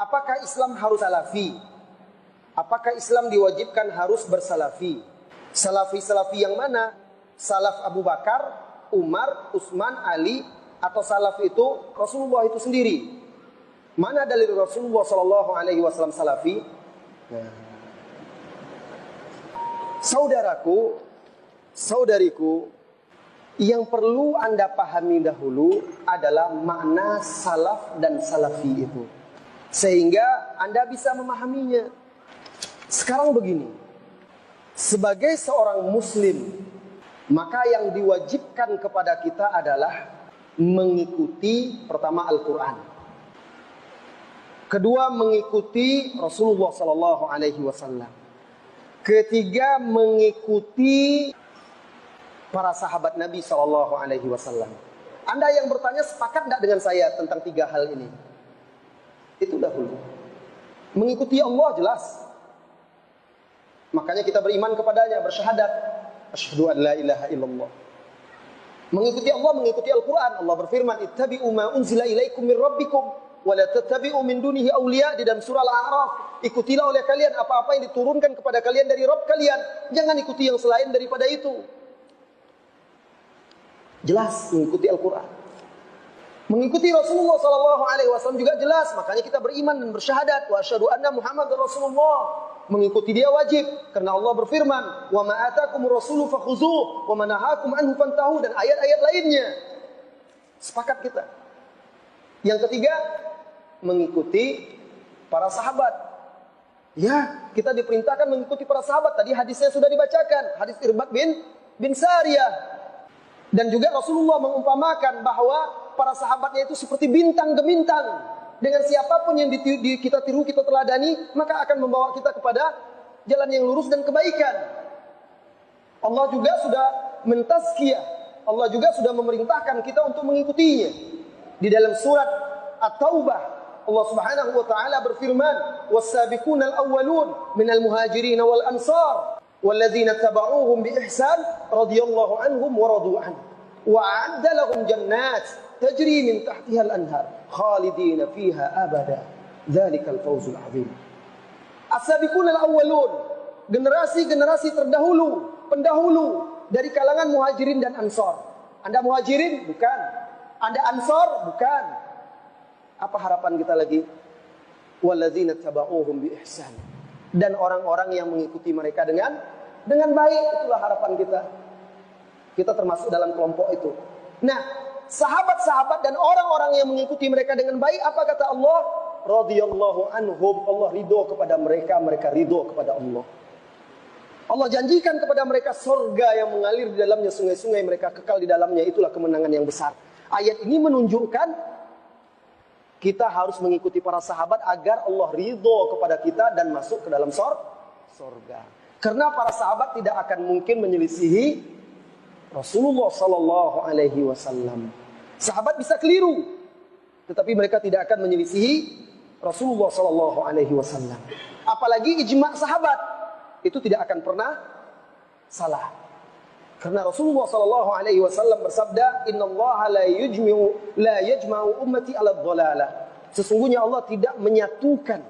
Apakah Islam harus salafi? Apakah Islam diwajibkan harus bersalafi? Salafi yang mana? Salaf Abu Bakar, Umar, Utsman, Ali, atau salaf itu Rasulullah itu sendiri? Mana dalil Rasulullah sallallahu alaihi wasallam salafi? Saudaraku, saudariku, yang perlu Anda pahami dahulu adalah makna salaf dan salafi itu, sehingga Anda bisa memahaminya. Sekarang begini, sebagai seorang muslim, maka yang diwajibkan kepada kita adalah mengikuti pertama Al-Quran, kedua mengikuti Rasulullah sallallahu alaihi wasallam, ketiga mengikuti para sahabat Nabi sallallahu alaihi wasallam. Anda yang bertanya, sepakat tidak dengan saya tentang tiga hal ini? Itu dahulu. Mengikuti Allah jelas. Makanya kita beriman kepadanya, bersyahadat asyhadu an la ilaha illallah. Mengikuti Allah, mengikuti Al-Quran. Allah berfirman, ittabi'u ma unzila ilaikum min rabbikum wa la tattabi'u min dunihi awliya, di dalam surah Al-A'raf. Ikutilah oleh kalian apa-apa yang diturunkan kepada kalian dari Rabb kalian. Jangan ikuti yang selain daripada itu. Jelas mengikuti Al-Quran. Mengikuti Rasulullah SAW juga jelas. Makanya kita beriman dan bersyahadat wa asyhadu anna Muhammadar Rasulullah. Mengikuti dia wajib, karena Allah berfirman, wa ma atakumur rasulu fakhuzuh wa ma nahakum anhu fantahu, dan ayat-ayat lainnya. Sepakat kita. Yang ketiga, mengikuti para sahabat. Ya, kita diperintahkan mengikuti para sahabat. Tadi hadisnya sudah dibacakan, hadis Irbad bin Sariyah. Dan juga Rasulullah mengumpamakan bahwa para sahabatnya itu seperti bintang gemintang. Dengan siapapun yang kita tiru, kita teladani, maka akan membawa kita kepada jalan yang lurus dan kebaikan. Allah juga sudah mentazkiyah. Allah juga sudah memerintahkan kita untuk mengikutinya. Di dalam surat At-Taubah, Allah Subhanahu wa taala berfirman, "Was-sabiqunal awwalun minal muhajirin wal ansar walladzina tabauhum bi ihsan radhiyallahu anhum wa radu an wa a'adda lahum jannat tajri min tahtiha al-anhar khalidina fiha abada dzalikal fawzul azim." As-sabiqunal awwalun, generasi-generasi terdahulu, pendahulu dari kalangan muhajirin dan ansor. Anda muhajirin? Bukan. Anda ansor? Bukan. Apa harapan kita lagi? Walladzina tabauhum bi ihsan, dan orang-orang yang mengikuti mereka dengan baik. Itulah harapan kita. Kita termasuk dalam kelompok itu. Nah, sahabat-sahabat dan orang-orang yang mengikuti mereka dengan baik, apa kata Allah? Radhiyallahu anhum, Allah ridho kepada mereka, mereka ridho kepada Allah. Allah janjikan kepada mereka surga yang mengalir di dalamnya sungai-sungai, mereka kekal di dalamnya. Itulah kemenangan yang besar. Ayat ini menunjukkan kita harus mengikuti para sahabat agar Allah ridho kepada kita dan masuk ke dalam surga. Karena para sahabat tidak akan mungkin menyelisihi Rasulullah sallallahu alaihi wasallam. Sahabat bisa keliru, tetapi mereka tidak akan menyelisihi Rasulullah sallallahu alaihi wasallam. Apalagi ijma' sahabat, itu tidak akan pernah salah. Karena Rasulullah sallallahu alaihi wasallam bersabda, "Innallaha la yajma'u ummati 'ala dhalalah." Sesungguhnya Allah tidak menyatukan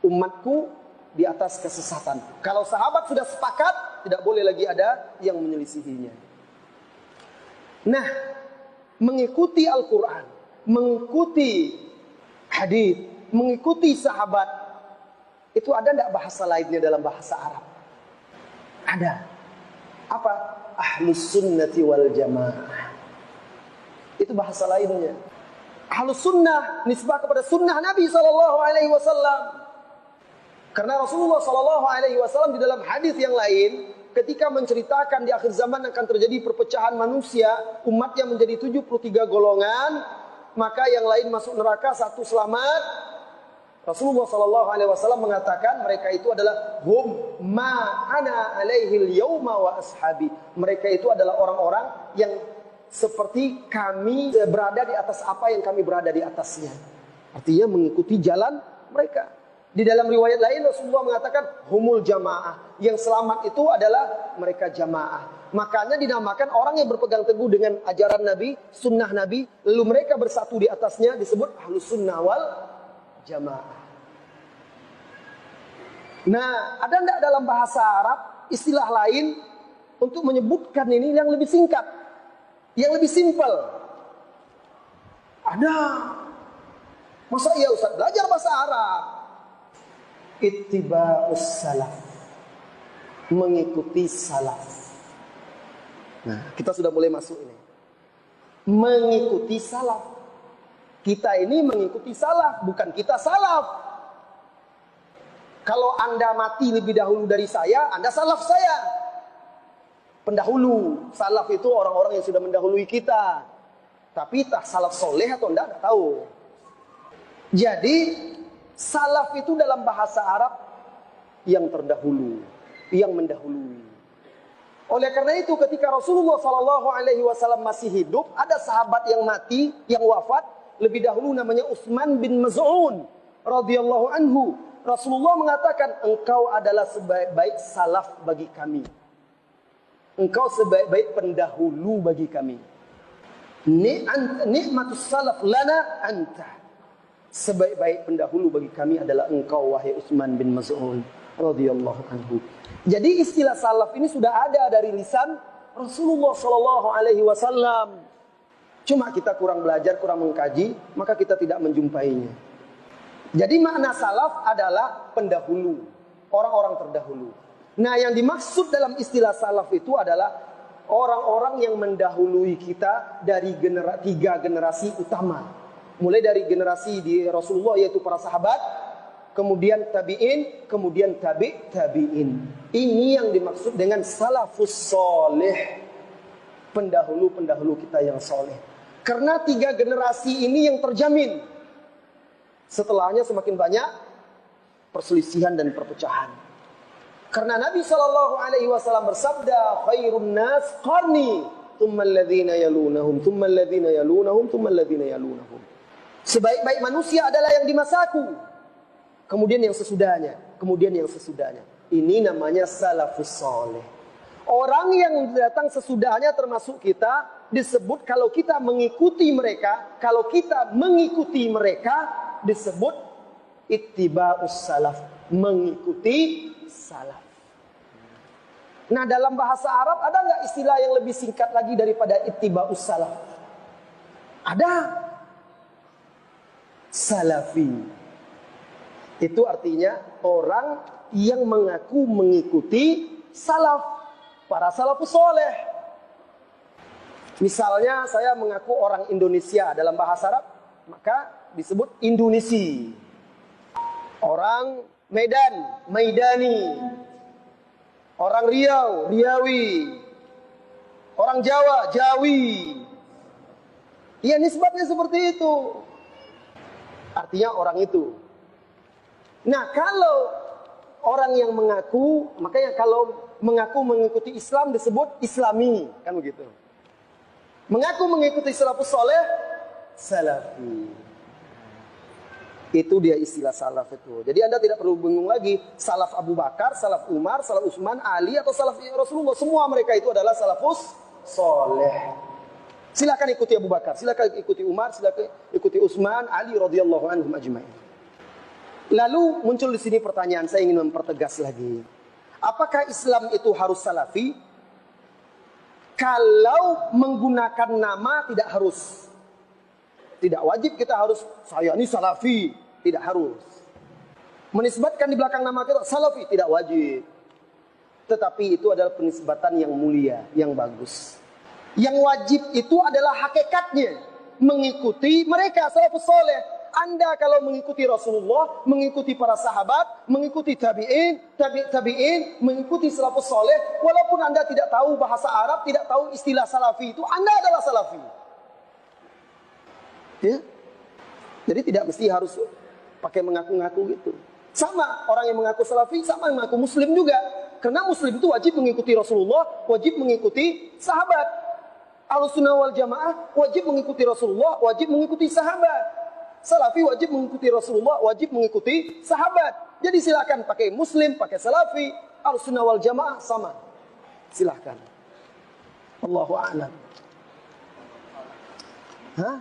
umatku di atas kesesatan. Kalau sahabat sudah sepakat, tidak boleh lagi ada yang menyelisihinya. Nah, mengikuti Al-Quran, mengikuti hadis, mengikuti sahabat, itu ada tidak bahasa lainnya dalam bahasa Arab? Ada. Apa? Ahlus sunnati wal jamaah. Itu bahasa lainnya. Ahlus sunnah nisbah kepada sunnah Nabi SAW. Karena Rasulullah SAW di dalam hadis yang lain, ketika menceritakan di akhir zaman akan terjadi perpecahan manusia, umatnya menjadi 73 golongan, maka yang lain masuk neraka, satu selamat. Rasulullah SAW mengatakan mereka itu adalah hum ma ana alaihil yauma wa ashabi. Mereka itu adalah orang-orang yang seperti kami berada di atas apa yang kami berada di atasnya. Artinya mengikuti jalan mereka. Di dalam riwayat lain Rasulullah mengatakan humul jamaah. Yang selamat itu adalah mereka jamaah. Makanya dinamakan orang yang berpegang teguh dengan ajaran Nabi, sunnah Nabi, lalu mereka bersatu di atasnya, disebut ahlus sunnah wal jamaah. Nah, ada enggak dalam bahasa Arab istilah lain untuk menyebutkan ini yang lebih singkat, yang lebih simpel? Ada. Masa iya Ustaz belajar bahasa Arab? Ittiba'us salaf, mengikuti salaf. Nah, kita sudah mulai masuk ini. Mengikuti salaf. Kita ini mengikuti salaf, bukan kita salaf. Kalau Anda mati lebih dahulu dari saya, Anda salaf saya. Pendahulu. Salaf itu orang-orang yang sudah mendahului kita. Tapi tak salaf soleh atau enggak tahu. Jadi salaf itu dalam bahasa Arab yang terdahulu, yang mendahului. Oleh karena itu ketika Rasulullah SAW masih hidup, ada sahabat yang mati, yang wafat lebih dahulu, namanya Utsman bin Maz'un radhiyallahu anhu. Rasulullah mengatakan, engkau adalah sebaik-baik salaf bagi kami. Engkau sebaik-baik pendahulu bagi kami. Nikmatus salaf lana anta. Sebaik-baik pendahulu bagi kami adalah engkau, wahai Utsman bin Maz'un radhiyallahu anhu. Jadi istilah salaf ini sudah ada dari lisan Rasulullah sallallahu alaihi wasallam. Cuma kita kurang belajar, kurang mengkaji, maka kita tidak menjumpainya. Jadi makna salaf adalah pendahulu, orang-orang terdahulu. Nah, yang dimaksud dalam istilah salaf itu adalah orang-orang yang mendahului kita dari tiga generasi utama. Mulai dari generasi di Rasulullah, yaitu para sahabat, kemudian tabi'in, kemudian tabi'in. Ini yang dimaksud dengan salafus soleh, pendahulu-pendahulu kita yang soleh. Karena tiga generasi ini yang terjamin. Setelahnya semakin banyak perselisihan dan perpecahan. Karena Nabi SAW bersabda, khairun nas qarni, thumma alladhina yalunahum, thumma alladhina yalunahum, thumma alladhina yalunahum. Sebaik-baik manusia adalah yang di masaku, kemudian yang sesudahnya, kemudian yang sesudahnya. Ini namanya salafus soleh. Orang yang datang sesudahnya termasuk kita, disebut kalau kita mengikuti mereka, kalau kita mengikuti mereka, disebut ittiba'us salaf, mengikuti salaf. Nah, dalam bahasa Arab ada nggak istilah yang lebih singkat lagi daripada ittiba'us salaf? Ada. Salafi. Itu artinya orang yang mengaku mengikuti salaf, para salafus soleh. Misalnya saya mengaku orang Indonesia, dalam bahasa Arab maka disebut Indonesi. Orang Medan, Maidani. Orang Riau, Riawi. Orang Jawa, Jawi. Ya, nisbatnya seperti itu. Artinya orang itu. Nah, kalau orang yang mengaku, makanya kalau mengaku mengikuti Islam disebut Islami, kan begitu. Mengaku mengikuti salafus soleh, salafi. Itu dia istilah salaf itu. Jadi Anda tidak perlu bingung lagi, salaf Abu Bakar, salaf Umar, salaf Utsman, Ali, atau salaf Rasulullah. Semua mereka itu adalah salafus soleh. Silakan ikuti Abu Bakar, silakan ikuti Umar, silakan ikuti Utsman, Ali radhiyallahu anhum ajma'in. Lalu muncul di sini pertanyaan, saya ingin mempertegas lagi. Apakah Islam itu harus salafi? Kalau menggunakan nama tidak harus. Tidak wajib kita harus, saya ini salafi. Tidak harus. Menisbatkan di belakang nama kita salafi, tidak wajib. Tetapi itu adalah penisbatan yang mulia, yang bagus. Yang wajib itu adalah hakikatnya. Mengikuti mereka, salafus soleh. Anda kalau mengikuti Rasulullah, mengikuti para sahabat, mengikuti tabi'in, mengikuti salafus soleh, walaupun Anda tidak tahu bahasa Arab, tidak tahu istilah salafi itu, Anda adalah salafi. Ya? Jadi tidak mesti harus pakai mengaku-ngaku gitu. Sama orang yang mengaku salafi, sama yang mengaku muslim juga. Karena muslim itu wajib mengikuti Rasulullah, wajib mengikuti sahabat. Ahlussunnah wal jamaah wajib mengikuti Rasulullah, wajib mengikuti sahabat. Salafi wajib mengikuti Rasulullah, wajib mengikuti sahabat. Jadi silakan pakai muslim, pakai salafi, Ahlussunnah wal jamaah sama. Silakan. Allahu a'lam. Hah?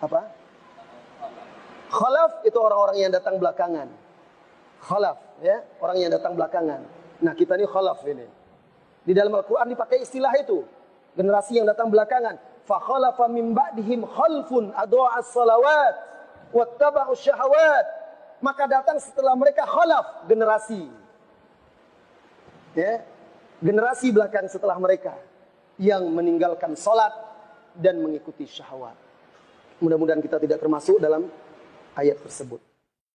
Apa? Khalaf itu orang-orang yang datang belakangan. Khalaf, ya, orang yang datang belakangan. Nah, kita ini khalaf ini. Di dalam Al-Qur'an dipakai istilah itu. Generasi yang datang belakangan. Fa khalafa min ba'dihim khalfun adha'as salawat wattaba'us syahawat. Maka datang setelah mereka khalaf, generasi. Ya, generasi belakang setelah mereka yang meninggalkan salat dan mengikuti syahwat. Mudah-mudahan kita tidak termasuk dalam ayat tersebut.